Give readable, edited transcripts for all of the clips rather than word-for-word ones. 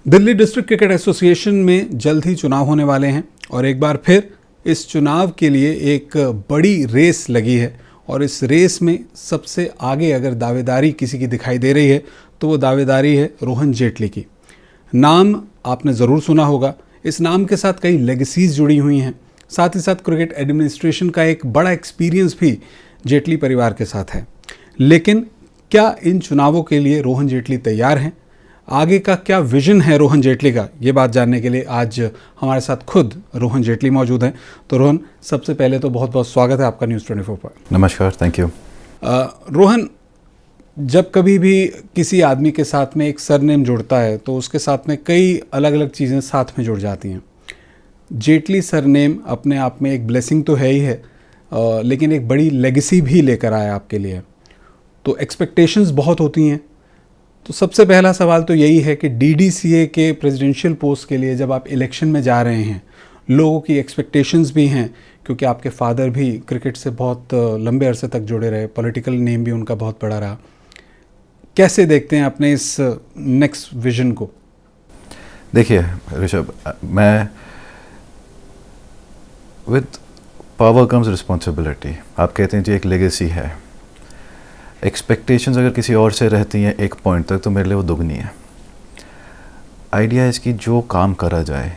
Delhi district cricket association में जल्द ही चुनाव होने वाले हैं और एक बार फिर इस चुनाव के लिए एक बड़ी रेस लगी है और इस रेस में सबसे आगे अगर दावेदारी किसी की दिखाई दे रही है तो वो दावेदारी है रोहन जेटली की। नाम आपने ज़रूर सुना होगा। इस नाम के साथ कई लेगेसीज जुड़ी हुई हैं। साथ ही साथ क्रिकेट एडमिनिस्ट्रेशन का एक बड़ा एक्सपीरियंस भी जेटली परिवार के साथ है। लेकिन क्या इन चुनावों के लिए रोहन जेटली तैयार हैं? आगे का क्या विजन है रोहन जेटली का, ये बात जानने के लिए आज हमारे साथ खुद रोहन जेटली मौजूद हैं। तो रोहन, सबसे पहले तो बहुत बहुत स्वागत है आपका न्यूज़ 24 पर। नमस्कार, थैंक यू। रोहन, जब कभी भी किसी आदमी के साथ में एक सरनेम जुड़ता है तो उसके साथ में कई अलग अलग चीज़ें साथ में जुड़ जाती हैं। जेटली सरनेम अपने आप में एक ब्लेसिंग तो है ही है, लेकिन एक बड़ी लेगेसी भी लेकर आया आपके लिए। तो एक्सपेक्टेशंस बहुत होती हैं। तो सबसे पहला सवाल तो यही है कि डीडीसीए के प्रेसिडेंशियल पोस्ट के लिए जब आप इलेक्शन में जा रहे हैं, लोगों की एक्सपेक्टेशंस भी हैं, क्योंकि आपके फादर भी क्रिकेट से बहुत लंबे अरसे तक जुड़े रहे, पॉलिटिकल नेम भी उनका बहुत बड़ा रहा। कैसे देखते हैं अपने इस नेक्स्ट विजन को? देखिए ऋषभ, मैं विद पावर कम्स रिस्पॉन्सिबिलिटी। आप कहते हैं जी एक लेगेसी है। एक्सपेक्टेशंस अगर किसी और से रहती हैं एक पॉइंट तक तो मेरे लिए वो दुगनी है। आइडिया है इसकी जो काम करा जाए,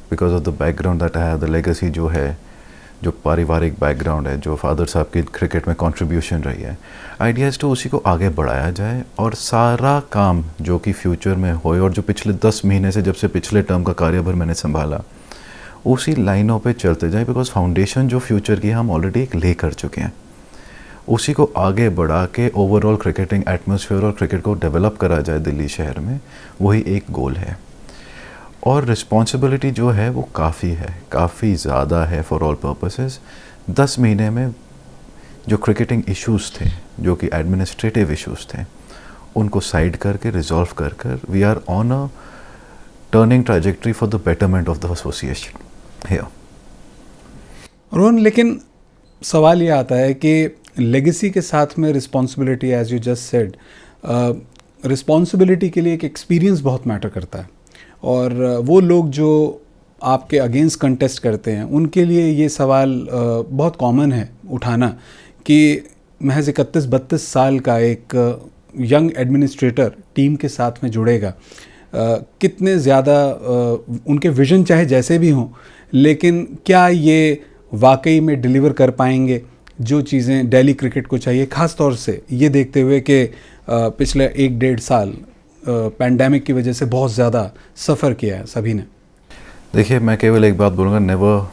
because of the background that I have, the legacy जो है, जो पारिवारिक बैकग्राउंड है, जो फादर साहब की क्रिकेट में कंट्रीब्यूशन रही है, आइडिया इज टू उसी को आगे बढ़ाया जाए और सारा काम जो कि फ्यूचर में होए और जो पिछले 10 महीने से, जब से पिछले टर्म का कार्यभार मैंने संभाला, उसी लाइनों पे चलते जाए। बिकॉज फाउंडेशन जो फ्यूचर की हम ऑलरेडी एक ले कर चुके हैं, उसी को आगे बढ़ा के ओवरऑल क्रिकेटिंग एटमॉस्फेयर और क्रिकेट को डेवलप करा जाए दिल्ली शहर में, वही एक गोल है। और रिस्पॉन्सिबिलिटी जो है वो काफ़ी है, काफ़ी ज़्यादा है फॉर ऑल पर्पसेस। 10 महीने में जो क्रिकेटिंग इश्यूज़ थे, जो कि एडमिनिस्ट्रेटिव इश्यूज़ थे, उनको साइड करके रिजॉल्व कर we are on a turning trajectory for the betterment of the association here. Rohan, लेकिन सवाल ये आता है कि लेगेसी के साथ में responsibility, as you just said, responsibility के लिए एक एक्सपीरियंस बहुत मैटर करता है। और वो लोग जो आपके अगेंस्ट कंटेस्ट करते हैं, उनके लिए ये सवाल बहुत कॉमन है उठाना कि महज 31-32 साल का एक यंग एडमिनिस्ट्रेटर टीम के साथ में जुड़ेगा। कितने ज़्यादा उनके विजन चाहे जैसे भी हों, लेकिन क्या ये वाकई में डिलीवर कर पाएंगे जो चीज़ें दिल्ली क्रिकेट को चाहिए, ख़ास तौर से ये देखते हुए कि पिछले 1-1.5 साल पैंडेमिक की वजह से बहुत ज़्यादा सफ़र किया है सभी ने। देखिए, मैं केवल एक बात बोलूँगा, नेवर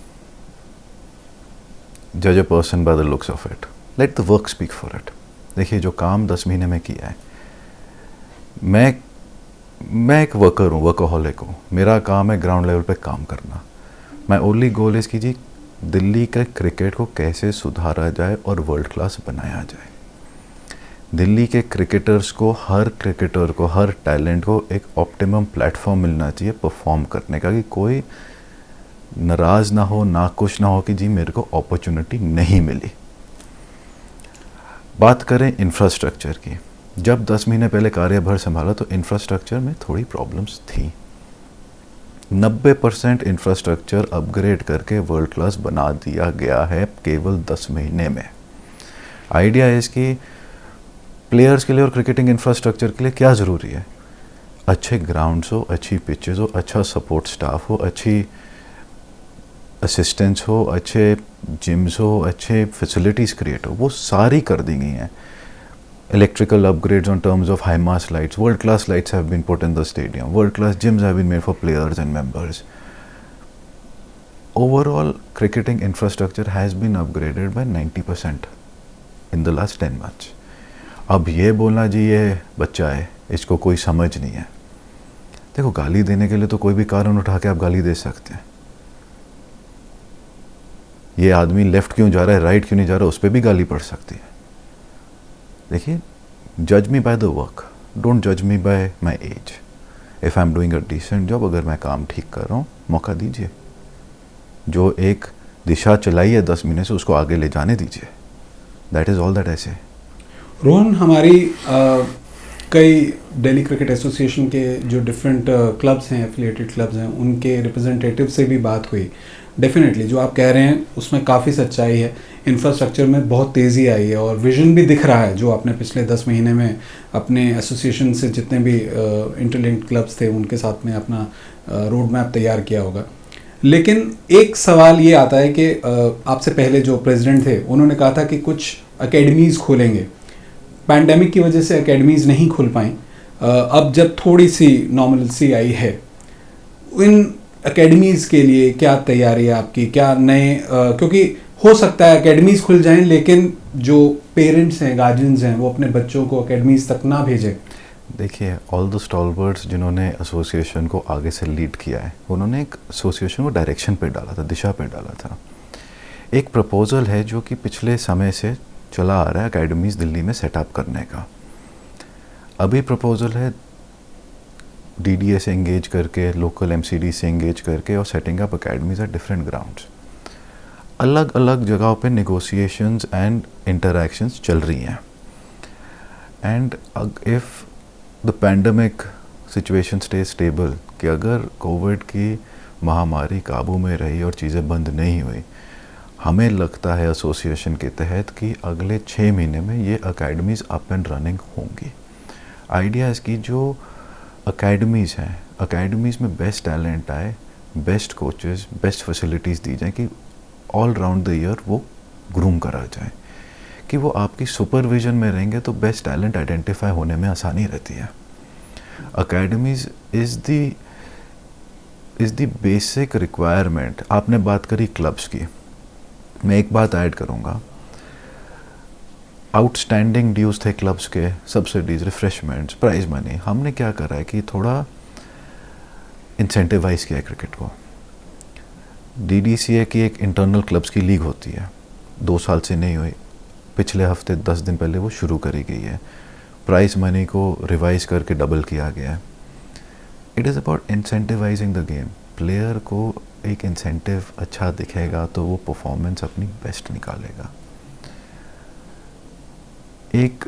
जज a person by the looks of it, let the work speak for it. देखिए, जो काम 10 महीने में किया है, मैं एक वर्कर हूँ, वर्कaholic हूँ। मेरा काम है ग्राउंड लेवल पे काम करना। माई ओनली गोल इज़ कीजिए दिल्ली के क्रिकेट को कैसे सुधारा जाए और वर्ल्ड क्लास बनाया जाए। दिल्ली के क्रिकेटर्स को, हर क्रिकेटर को, हर टैलेंट को एक ऑप्टिमम प्लेटफॉर्म मिलना चाहिए परफॉर्म करने का, कि कोई नाराज़ ना हो, ना कुछ ना हो कि जी मेरे को अपॉर्चुनिटी नहीं मिली। बात करें इंफ्रास्ट्रक्चर की, जब 10 महीने पहले कार्यभार संभाला तो इंफ्रास्ट्रक्चर में थोड़ी प्रॉब्लम्स थी। 90% इंफ्रास्ट्रक्चर अपग्रेड करके वर्ल्ड क्लास बना दिया गया है केवल 10 महीने में। आइडिया है इसकी प्लेयर्स के लिए और क्रिकेटिंग इंफ्रास्ट्रक्चर के लिए क्या ज़रूरी है? अच्छे ग्राउंड्स हो, अच्छी पिचेस हो, अच्छा सपोर्ट स्टाफ हो, अच्छी असिस्टेंस हो, अच्छे जिम्स हो, अच्छे फैसिलिटीज़ क्रिएट हो, वो सारी कर दी गई हैं। Electrical upgrades on terms of high mass lights, world class lights have been put in the stadium, world class gyms have been made for players and members. Overall cricketing infrastructure has been upgraded by 90% in the last 10 months. अब ये बोलना जी ये बच्चा है, इसको कोई समझ नहीं है। देखो, गाली देने के लिए तो कोई भी कारण उठा के आप गाली दे सकते हैं। ये आदमी लेफ्ट क्यों जा रहा है, राइट क्यों नहीं जा रहा, उस पर भी गाली पड़ सकती है। देखिए, जज मी बाय द वर्क, डोंट जज मी bye my age. If I am doing a decent job, अगर मैं काम ठीक कर रहा हूँ, मौका दीजिए। जो एक दिशा चलाई है 10 महीने से, उसको आगे ले जाने दीजिए। That is all that I से। रोहन, हमारी कई दिल्ली क्रिकेट एसोसिएशन के जो डिफरेंट क्लब्स हैं, एफिलिएटेड क्लब्स हैं, उनके रिप्रेजेंटेटिव से भी बात हुई। डेफिनेटली जो आप कह रहे हैं उसमें काफ़ी सच्चाई है। इंफ्रास्ट्रक्चर में बहुत तेज़ी आई है और विजन भी दिख रहा है, जो आपने पिछले 10 महीने में अपने एसोसिएशन से जितने भी इंटरलिंक्ड क्लब्स थे उनके साथ में अपना रोड मैप तैयार किया होगा। लेकिन एक सवाल ये आता है कि आपसे पहले जो प्रेसिडेंट थे उन्होंने कहा था कि कुछ एकेडमीज़ खोलेंगे। पैंडेमिक की वजह से एकेडमीज़ नहीं खुल पाई। अब जब थोड़ी सी नॉर्मलसी आई है, इन एकेडमीज़ के लिए क्या तैयारी है आपकी? क्या नए क्योंकि हो सकता है एकेडमीज़ खुल जाएं लेकिन जो पेरेंट्स हैं, गार्जियंस हैं, वो अपने बच्चों को एकेडमीज़ तक ना भेजें। देखिए, ऑल द स्टॉलवर्ड्स जिन्होंने एसोसिएशन को आगे से लीड किया है, उन्होंने एक एसोसिएशन को डायरेक्शन पे डाला था, दिशा पे डाला था। एक प्रपोज़ल है जो कि पिछले समय से चला आ रहा है एकेडमीज़ दिल्ली में सेटअप करने का। अभी प्रपोज़ल है डीडीए से एंगेज करके, लोकल एमसीडी से एंगेज करके और setting up academies at different grounds. अलग अलग जगहों पे नेगोशिएशंस एंड इंटरैक्शंस चल रही हैं। And if the pandemic situation stay stable, कि अगर कोविड की महामारी काबू में रही और चीज़ें बंद नहीं हुई, हमें लगता है एसोसिएशन के तहत कि अगले 6 महीने में ये अकेडमीज़ अप एंड रनिंग होंगी। आइडिया इसकी जो अकेडमीज़ हैं, अकेडमीज़ में बेस्ट टैलेंट आए, बेस्ट कोचेस, बेस्ट फैसिलिटीज़ दी जाएँ कि ऑल राउंड द ईयर वो ग्रूम करा जाए, कि वो आपकी सुपरविजन में रहेंगे तो बेस्ट टैलेंट आइडेंटिफाई होने में आसानी रहती है। Academies is the basic requirement. आपने बात करी क्लब्स की, मैं एक बात ऐड करूँगा। आउटस्टैंडिंग ड्यूज़ थे क्लब्स के, सब्सिडीज़, रिफ्रेशमेंट्स, प्राइज मनी, हमने क्या करा है कि थोड़ा इंसेंटिवाइज किया है क्रिकेट को। डीडीसीए की एक इंटरनल क्लब्स की लीग होती है, 2 साल से नहीं हुई, पिछले हफ्ते 10 दिन पहले वो शुरू करी गई है। प्राइज मनी को रिवाइज करके डबल किया गया है। It is about incentivising the game. Player को एक इंसेंटिव अच्छा दिखेगा तो वो परफॉर्मेंस अपनी बेस्ट निकालेगा। एक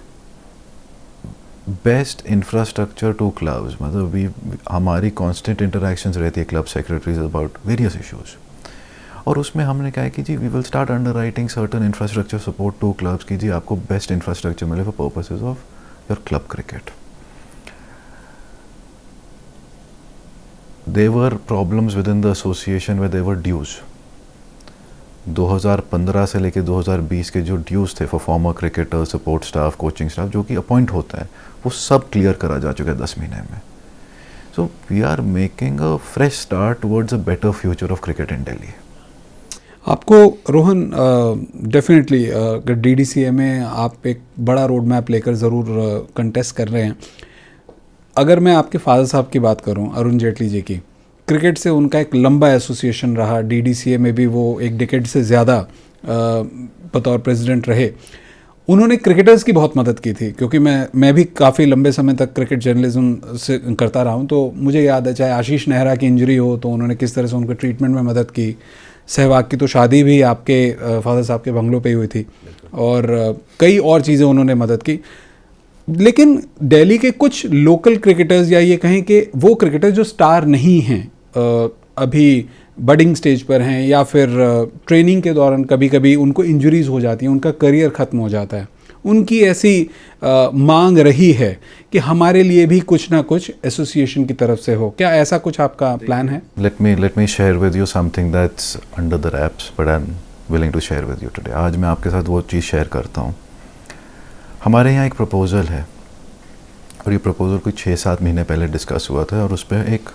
बेस्ट इंफ्रास्ट्रक्चर टू क्लब्स, मतलब हमारी कांस्टेंट इंटरेक्शंस रहती है club secretaries about various issues, और उसमें हमने कहा है कि जी we will start underwriting certain infrastructure support to clubs की जी आपको बेस्ट इंफ्रास्ट्रक्चर मिले for purposes of your club cricket. There were problems within the association where there were dues. 2015 से लेके 2020 के जो ड्यूज़ थे for farmer cricketer, support staff, coaching staff जो कि अपॉइंट होता है, वो सब क्लियर करा जा चुका है 10 महीने में। So we are making a fresh start towards a better future of cricket in Delhi. आपको रोहन डेफिनेटली अगर डीडीसीए में आप एक बड़ा रोड मैप लेकर ज़रूर कंटेस्ट कर रहे हैं। अगर मैं आपके फादर साहब की बात करूं, अरुण जेटली जी की, क्रिकेट से उनका एक लंबा एसोसिएशन रहा, डीडीसीए में भी वो एक डिकेड से ज़्यादा बतौर प्रेसिडेंट रहे। उन्होंने क्रिकेटर्स की बहुत मदद की थी, क्योंकि मैं भी काफ़ी लंबे समय तक क्रिकेट जर्नलिज्म से करता रहा हूं, तो मुझे याद है चाहे आशीष नेहरा की इंजरी हो तो उन्होंने किस तरह से उनके ट्रीटमेंट में मदद की। सहवाग की तो शादी भी आपके फादर साहब के बंगलों पे ही हुई थी, और कई और चीज़ें उन्होंने मदद की। लेकिन दिल्ली के कुछ लोकल क्रिकेटर्स, या ये कहें कि वो क्रिकेटर्स जो स्टार नहीं हैं, अभी बडिंग स्टेज पर हैं, या फिर ट्रेनिंग के दौरान कभी कभी उनको इंजरीज हो जाती हैं, उनका करियर ख़त्म हो जाता है, उनकी ऐसी मांग रही है कि हमारे लिए भी कुछ ना कुछ एसोसिएशन की तरफ से हो। क्या ऐसा कुछ आपका प्लान है? Let me share with you something that's under the wraps but I am willing to share with you today. आज मैं आपके साथ वो चीज़ शेयर करता हूँ। हमारे यहाँ एक प्रपोज़ल है, और ये प्रपोज़ल कुछ 6-7 महीने पहले डिस्कस हुआ था, और उस पर एक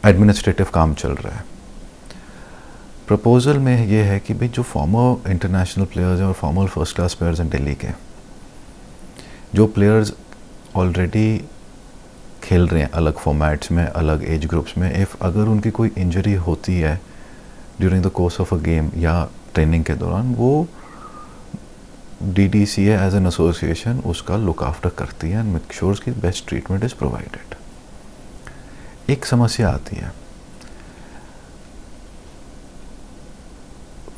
एडमिनिस्ट्रेटिव काम चल रहा है। प्रपोज़ल में ये है कि भाई जो फॉर्मर इंटरनेशनल प्लेयर्स हैं और फॉर्मर फर्स्ट क्लास प्लेयर्स हैं दिल्ली के, जो प्लेयर्स ऑलरेडी खेल रहे हैं अलग फॉर्मेट्स में, अलग एज ग्रुप्स में, अगर उनकी कोई इंजरी होती है during the course of a game या ट्रेनिंग के दौरान, वो DDCA एज एन एसोसिएशन उसका लुक आफ्टर करती है एंड मेक श्योर कि बेस्ट ट्रीटमेंट इज प्रोवाइडेड। एक समस्या आती है,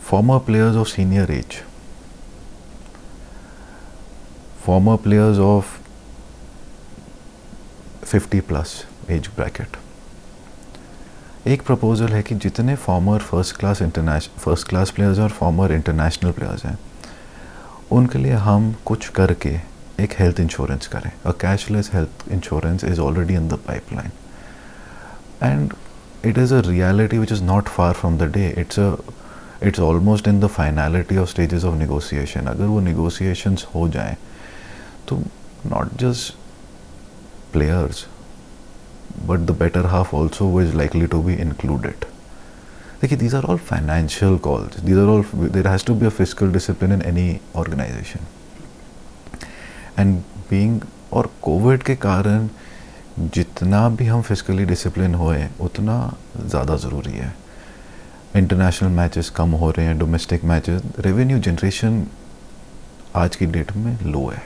former players of senior age, former players of 50+ age bracket. एक प्रपोजल है कि जितने फॉर्मर फर्स्ट क्लास प्लेयर्स और फॉर्मर इंटरनेशनल प्लेयर्स हैं उनके लिए हम कुछ करके एक हेल्थ इंश्योरेंस करें। अ cashless health insurance is already in the pipeline and it is a reality which is not far from the day. It's almost in the finality of stages of negotiation. अगर वो negotiations हो जाएं तो not just players but the better half also is likely to be included. देखिए, these are all financial calls. There has to be a fiscal discipline in any organization. And और Covid के कारण जितना भी हम फिजिकली डिसिप्लिन होए उतना ज़्यादा ज़रूरी है। इंटरनेशनल मैचेस कम हो रहे हैं, डोमेस्टिक मैचेस, रेवेन्यू जनरेशन आज की डेट में लो है।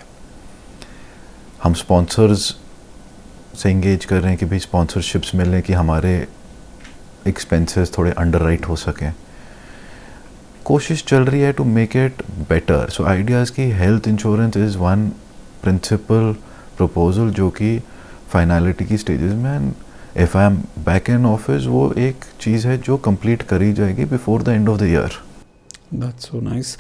हम स्पॉन्सर्स से इंगेज कर रहे हैं कि भाई स्पॉन्सरशिप्स मिलें कि हमारे एक्सपेंसेस थोड़े अंडरराइट हो सकें। कोशिश चल रही है to make it better. So ideas की health insurance is one principal proposal जो कि फाइनलिटी की स्टेजेस में, and if I am back in office वो एक चीज़ है जो कंप्लीट करी जाएगी before the end of the year. That's so nice.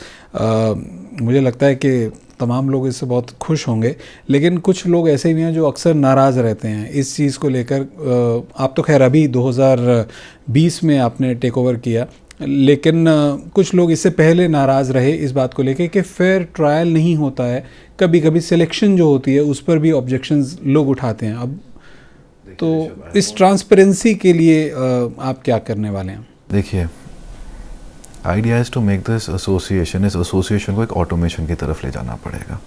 मुझे लगता है कि तमाम लोग इससे बहुत खुश होंगे, लेकिन कुछ लोग ऐसे भी हैं जो अक्सर नाराज़ रहते हैं इस चीज़ को लेकर। आप तो खैर अभी 2020 में आपने टेक ओवर किया, लेकिन कुछ लोग इससे पहले नाराज़ रहे इस बात को लेकर कि फेयर ट्रायल नहीं होता है। कभी कभी सिलेक्शन जो होती है उस पर भी ऑब्जेक्शंस लोग उठाते हैं। अब तो इस ट्रांसपेरेंसी के लिए आप क्या करने वाले हैं? देखिए, idea is to make this association, इस एसोसिएशन को एक ऑटोमेशन की तरफ ले जाना पड़ेगा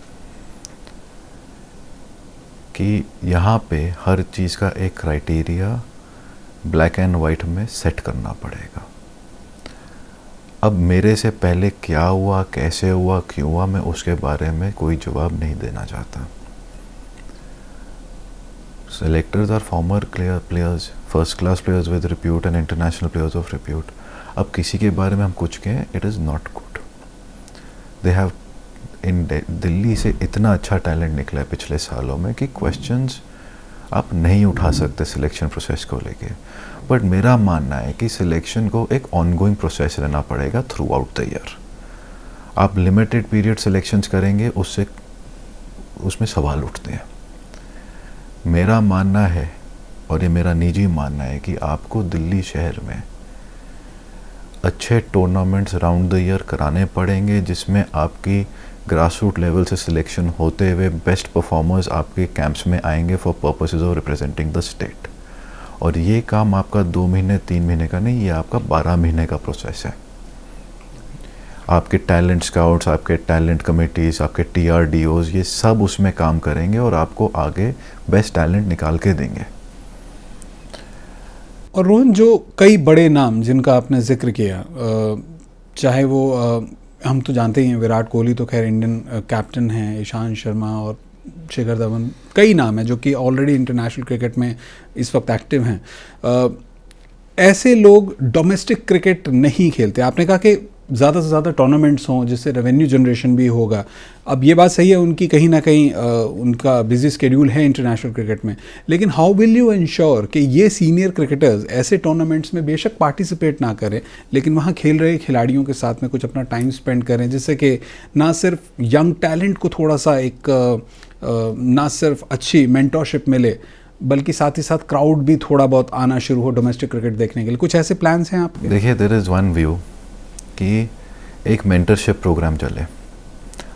कि यहाँ पे हर चीज़ का एक क्राइटेरिया ब्लैक एंड वाइट में सेट करना पड़ेगा। अब मेरे से पहले क्या हुआ, कैसे हुआ, क्यों हुआ, मैं उसके बारे में कोई जवाब नहीं देना चाहता। Selectors are former players, first class players with repute and international players of repute. अब किसी के बारे में हम कुछ कहें, it is not good. They have Delhi से इतना अच्छा टैलेंट निकला है पिछले सालों में कि क्वेश्चंस आप नहीं उठा सकते सिलेक्शन प्रोसेस को लेके। बट मेरा मानना है कि सिलेक्शन को एक ऑनगोइंग प्रोसेस रहना पड़ेगा थ्रू आउट द ईयर। आप लिमिटेड पीरियड सिलेक्शंस करेंगे उसमें सवाल उठते हैं। मेरा मानना है, और ये मेरा निजी मानना है, कि आपको दिल्ली शहर में अच्छे टूर्नामेंट्स राउंड द ईयर कराने पड़ेंगे जिसमें आपकी ग्रास रूट लेवल से सिलेक्शन होते हुए बेस्ट परफॉर्मर्स आपके कैंप्स में आएंगे for purposes of representing the state. और ये काम आपका 2 महीने 3 महीने का नहीं, ये आपका 12 महीने का प्रोसेस है। आपके टैलेंट स्काउट्स, आपके टैलेंट कमेटीज़, आपके TRDOs, ये सब उसमें काम करेंगे और आपको आगे बेस्ट टैलेंट निकाल के देंगे। और रोहन, जो कई बड़े नाम जिनका आपने जिक्र किया, चाहे वो हम तो जानते ही हैं विराट कोहली तो खैर इंडियन कैप्टन हैं, ईशांत शर्मा और शिखर धवन, कई नाम हैं जो कि ऑलरेडी इंटरनेशनल क्रिकेट में इस वक्त एक्टिव हैं। ऐसे लोग डोमेस्टिक क्रिकेट नहीं खेलते। आपने कहा कि ज़्यादा से ज़्यादा टूर्नामेंट्स हों जिससे रेवेन्यू जनरेशन भी होगा। अब ये बात सही है, उनकी कहीं ना कहीं उनका बिजी स्केड्यूल है इंटरनेशनल क्रिकेट में, लेकिन हाउ विल यू इंश्योर कि ये सीनियर क्रिकेटर्स ऐसे टूर्नामेंट्स में बेशक पार्टिसिपेट ना करें, लेकिन वहाँ खेल रहे खिलाड़ियों के साथ में कुछ अपना टाइम स्पेंड करें, जिससे कि ना सिर्फ यंग टैलेंट को थोड़ा सा एक ना सिर्फ अच्छी मेंटरशिप मिले, बल्कि साथ ही साथ क्राउड भी थोड़ा बहुत आना शुरू हो डोमेस्टिक क्रिकेट देखने के लिए? कुछ ऐसे प्लान्स हैं आपके? देखिए, देयर इज़ वन व्यू कि एक मेंटरशिप प्रोग्राम चले।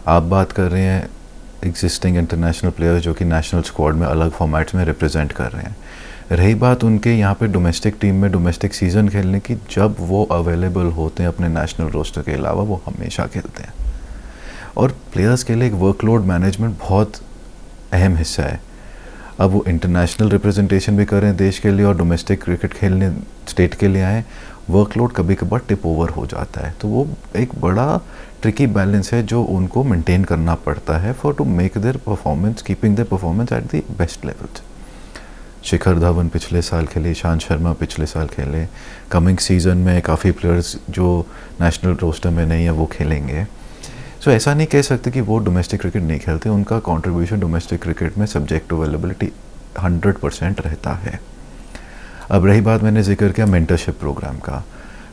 आप बात कर रहे हैं एग्जिस्टिंग इंटरनेशनल प्लेयर्स जो कि नेशनल स्क्वाड में अलग फॉर्मेट्स में रिप्रेजेंट कर रहे हैं। रही बात उनके यहाँ पे डोमेस्टिक टीम में डोमेस्टिक सीज़न खेलने की, जब वो अवेलेबल होते हैं अपने नेशनल रोस्टर के अलावा वो हमेशा खेलते हैं। और प्लेयर्स के लिए एक वर्कलोड मैनेजमेंट बहुत अहम हिस्सा है। अब वो इंटरनेशनल रिप्रेजेंटेशन भी करें देश के लिए और डोमेस्टिक क्रिकेट खेलने स्टेट के लिए आएँ, वर्कलोड कभी कभार टिप ओवर हो जाता है। तो वो एक बड़ा ट्रिकी बैलेंस है जो उनको मेंटेन करना पड़ता है for to make their performance, keeping their performance at the best levels. Shikhar Dhawan पिछले साल खेले, ईशांत शर्मा पिछले साल खेले, कमिंग सीज़न में काफ़ी प्लेयर्स जो नेशनल रोस्टर में नहीं है वो खेलेंगे। सो ऐसा नहीं कह सकते कि वो डोमेस्टिक क्रिकेट नहीं खेलते, उनका कंट्रीब्यूशन डोमेस्टिक क्रिकेट में सब्जेक्ट टू अवेलेबिलिटी 100% रहता है। अब रही बात, मैंने जिक्र किया मेंटरशिप प्रोग्राम का,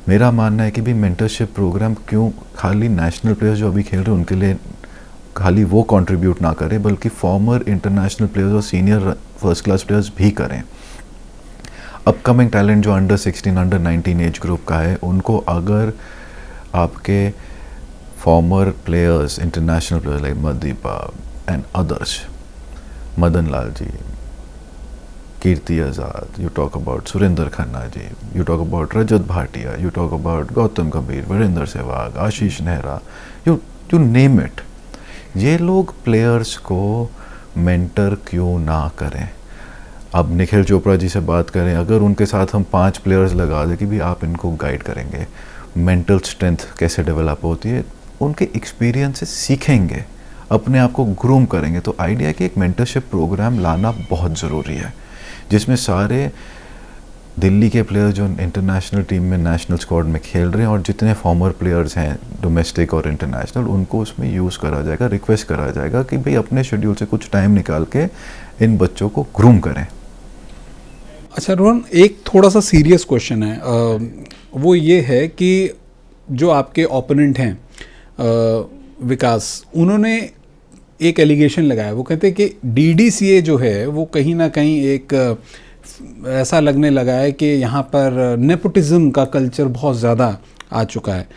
मेरा मानना है कि भी मेंटरशिप प्रोग्राम क्यों खाली नेशनल प्लेयर्स जो अभी खेल रहे हैं उनके लिए खाली वो कंट्रीब्यूट ना करें, बल्कि फॉर्मर इंटरनेशनल प्लेयर्स और सीनियर फर्स्ट क्लास प्लेयर्स भी करें। अपकमिंग टैलेंट जो अंडर 16 अंडर 19 एज ग्रुप का है, उनको अगर आपके former players international players like मदीपा and others, Madan Lal ji, Kirti Azad, you talk about Surendra Khanna ji, you talk about Rajat Bhatia, you talk about Gautam Gambhir, Virender Sehwag, Ashish Nehra, you name it, ये लोग प्लेयर्स को मेंटर क्यों ना करें। अब निखिल चोपड़ा जी से बात करें, अगर उनके साथ हम 5 प्लेयर्स लगा दें कि भी आप इनको गाइड करेंगे, मेंटल स्ट्रेंथ कैसे डेवलप होती है, उनके एक्सपीरियंस से सीखेंगे, अपने आप को ग्रूम करेंगे। तो आइडिया है कि एक मेंटरशिप प्रोग्राम लाना बहुत ज़रूरी है, जिसमें सारे दिल्ली के प्लेयर्स जो इंटरनेशनल टीम में नेशनल स्क्वाड में खेल रहे हैं और जितने फॉर्मर प्लेयर्स हैं डोमेस्टिक और इंटरनेशनल, उनको उसमें यूज़ करा जाएगा, रिक्वेस्ट करा जाएगा कि भाई अपने शेड्यूल से कुछ टाइम निकाल के इन बच्चों को ग्रूम करें। अच्छा रोहन, एक थोड़ा सा सीरियस क्वेश्चन है, वो ये है कि जो आपके ओपोनेंट हैं विकास, उन्होंने एक एलिगेशन लगाया, वो कहते हैं कि DDCA जो है वो कहीं ना कहीं एक ऐसा लगने लगा है कि यहाँ पर नेपोटिज्म का कल्चर बहुत ज़्यादा आ चुका है।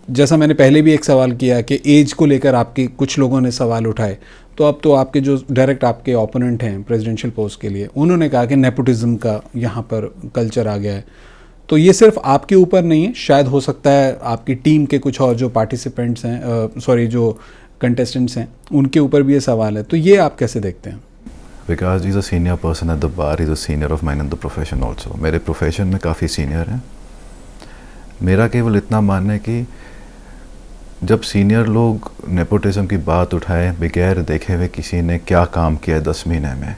जैसा मैंने पहले भी एक सवाल किया कि एज को लेकर आपके कुछ लोगों ने सवाल उठाए, तो अब तो आपके जो डायरेक्ट आपके ओपोनेंट हैं प्रेसिडेंशियल पोस्ट के लिए, उन्होंने कहा कि नेपोटिज्म का यहाँ पर कल्चर आ गया है। तो ये सिर्फ आपके ऊपर नहीं है, शायद हो सकता है आपकी टीम के कुछ और जो पार्टिसिपेंट्स हैं, जो कंटेस्टेंट्स हैं, उनके ऊपर भी ये सवाल है। तो ये आप कैसे देखते हैं? Because is a senior person at the bar, is a senior of mine in the profession also. मेरे प्रोफेशन में काफ़ी सीनियर हैं। मेरा केवल इतना मानना है कि जब सीनियर लोग नेपोटिज्म की बात उठाए बगैर देखे हुए किसी ने क्या काम किया 10 महीने में,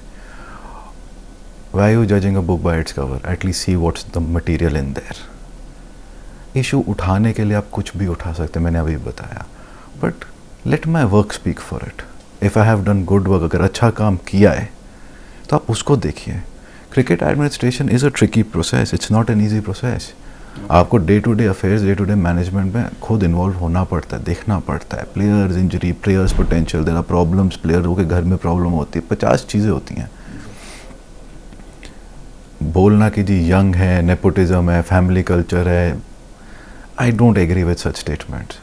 why you judging a book by its cover, at least see what's the material in their. Issue उठाने के लिए आप कुछ भी उठा सकते हैं, मैंने अभी बताया, but let my work speak for it. If I have done good work, अगर अच्छा काम किया है तो आप उसको देखिए। Cricket administration is a tricky process, it's not an easy process. आपको day to day affairs, day to day management में खुद इन्वॉल्व होना पड़ता है, देखना पड़ता है। Players injury, players potential, there are problems, प्लेयरों के घर में प्रॉब्लम होती है, 50 चीज़ें होती हैं। बोलना कि जी यंग है, नेपोटिज्म है, फैमिली कल्चर है, I don't agree with such statements.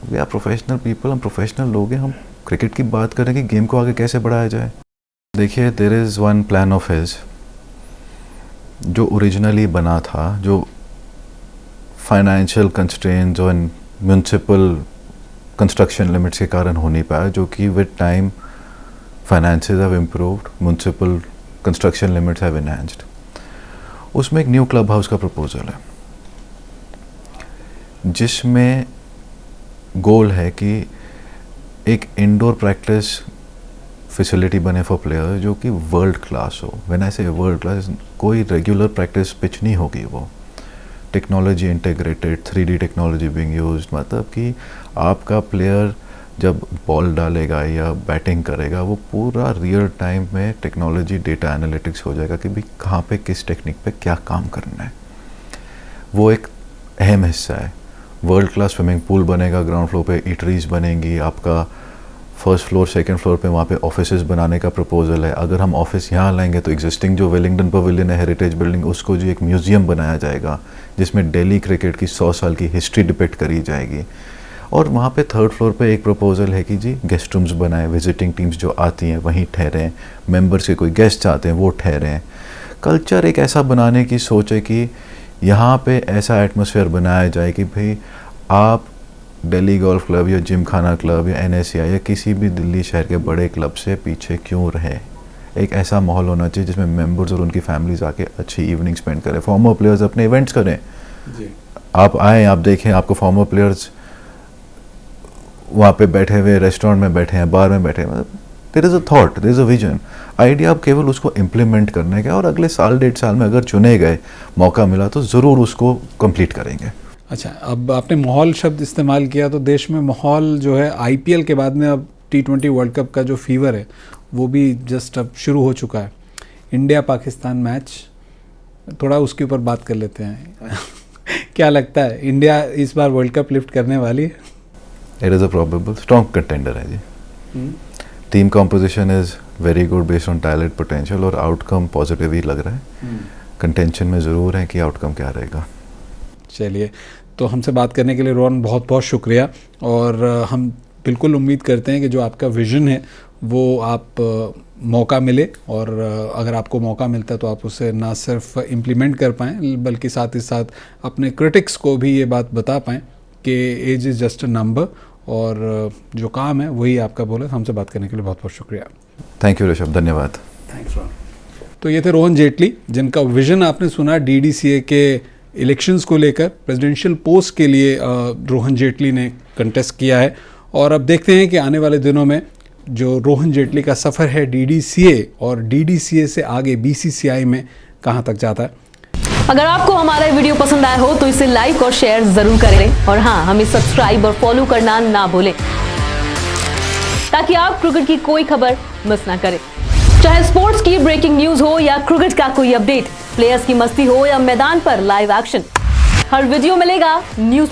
We are professional people, हम प्रोफेशनल लोग हैं। हम क्रिकेट की बात करें कि गेम को आगे कैसे बढ़ाया जाए। देखिए, there is one plan of his जो ओरिजिनली बना था, जो फाइनेंशियल कंस्ट्रेंट्स और म्यूनसिपल कंस्ट्रक्शन लिमिट्स के कारण हो नहीं पाया, जो कि with time finances have improved, municipal construction limits have enhanced. उसमें एक न्यू क्लब हाउस का प्रपोजल है, जिसमें गोल है कि एक इंडोर प्रैक्टिस फैसिलिटी बने फॉर प्लेयर जो कि वर्ल्ड क्लास हो। When I say world class, कोई रेगुलर प्रैक्टिस पिच नहीं होगी, वो technology integrated, 3D technology being used, मतलब कि आपका प्लेयर जब बॉल डालेगा या बैटिंग करेगा, वो पूरा रियल टाइम में टेक्नोलॉजी डेटा एनालिटिक्स हो जाएगा कि भाई कहाँ पे किस टेक्निक पे क्या काम करना है। वो एक अहम हिस्सा है। वर्ल्ड क्लास स्विमिंग पूल बनेगा, ग्राउंड फ्लोर पे ईटरीज बनेंगी, आपका फर्स्ट फ्लोर सेकंड फ्लोर पे वहाँ पे ऑफिसेज बनाने का प्रपोजल है। अगर हम ऑफिस यहाँ लाएंगे तो एग्जिस्टिंग जो वेलिंगटन पवेलियन है, हेरिटेज बिल्डिंग, उसको जो एक म्यूज़ियम बनाया जाएगा जिसमें दिल्ली क्रिकेट की 100 साल की हिस्ट्री डिपिक्ट करी जाएगी। और वहाँ पे थर्ड फ्लोर पे एक प्रपोजल है कि जी गेस्ट रूम्स बनाए, विजिटिंग टीम्स जो आती हैं वहीं ठहरें, मेंबर्स के कोई गेस्ट आते हैं वो ठहरें। कल्चर एक ऐसा बनाने की सोच है कि यहाँ पे ऐसा एटमॉस्फेयर बनाया जाए कि भाई आप दिल्ली गोल्फ क्लब या जिम खाना क्लब या NSCI या किसी भी दिल्ली शहर के बड़े क्लब से पीछे क्यों रहे। एक ऐसा माहौल होना चाहिए जिसमें मेंबर्स और उनकी फैमिलीज आके अच्छी इवनिंग स्पेंड करें, फॉर्मर प्लेयर्स अपने इवेंट्स करें जी। आप आएँ, आप देखें, आपको फॉर्मर प्लेयर्स वहाँ पे बैठे हुए रेस्टोरेंट में बैठे हैं, बार में बैठे हैं, there is a thought, there is a vision. Idea आप केवल उसको इम्प्लीमेंट करने का, और अगले साल 1.5 साल में अगर चुने गए, मौका मिला तो ज़रूर उसको कंप्लीट करेंगे। अच्छा, अब आपने माहौल शब्द इस्तेमाल किया, तो देश में माहौल जो है IPL के बाद में अब T20 वर्ल्ड कप का जो फीवर है वो भी जस्ट अब शुरू हो चुका है। इंडिया पाकिस्तान मैच, थोड़ा उसके ऊपर बात कर लेते हैं। क्या लगता है, इंडिया इस बार वर्ल्ड कप लिफ्ट करने वाली है? It is a probable strong contender है जी। Team composition is very good based on talent potential, और आउटकम पॉजिटिव ही लग रहा है। कंटेंशन में ज़रूर है कि आउटकम क्या रहेगा। चलिए, तो हमसे बात करने के लिए रोहन बहुत बहुत शुक्रिया, और हम बिल्कुल उम्मीद करते हैं कि जो आपका विज़न है वो आप मौका मिले, और अगर आपको मौका मिलता है तो आप उसे ना सिर्फ इम्प्लीमेंट कर पाएँ बल्कि साथ ही साथ अपने क्रिटिक्स को भी ये बात बता पाएँ कि age is just a number, और जो काम है वही आपका बोला। हमसे बात करने के लिए बहुत बहुत शुक्रिया। थैंक यू ऋषभ, धन्यवाद। थैंक्स रोहन। तो ये थे रोहन जेटली, जिनका विज़न आपने सुना DDCA के इलेक्शंस को लेकर। प्रेसिडेंशियल पोस्ट के लिए रोहन जेटली ने कंटेस्ट किया है, और अब देखते हैं कि आने वाले दिनों में जो रोहन जेटली का सफ़र है DDCA और DDCA से आगे BCCI में कहाँ तक जाता है। अगर आपको हमारा वीडियो पसंद आया हो तो इसे लाइक और शेयर जरूर करें, और हाँ, हमें सब्सक्राइब और फॉलो करना ना भूलें, ताकि आप क्रिकेट की कोई खबर मिस ना करें। चाहे स्पोर्ट्स की ब्रेकिंग न्यूज हो या क्रिकेट का कोई अपडेट, प्लेयर्स की मस्ती हो या मैदान पर लाइव एक्शन, हर वीडियो मिलेगा न्यूज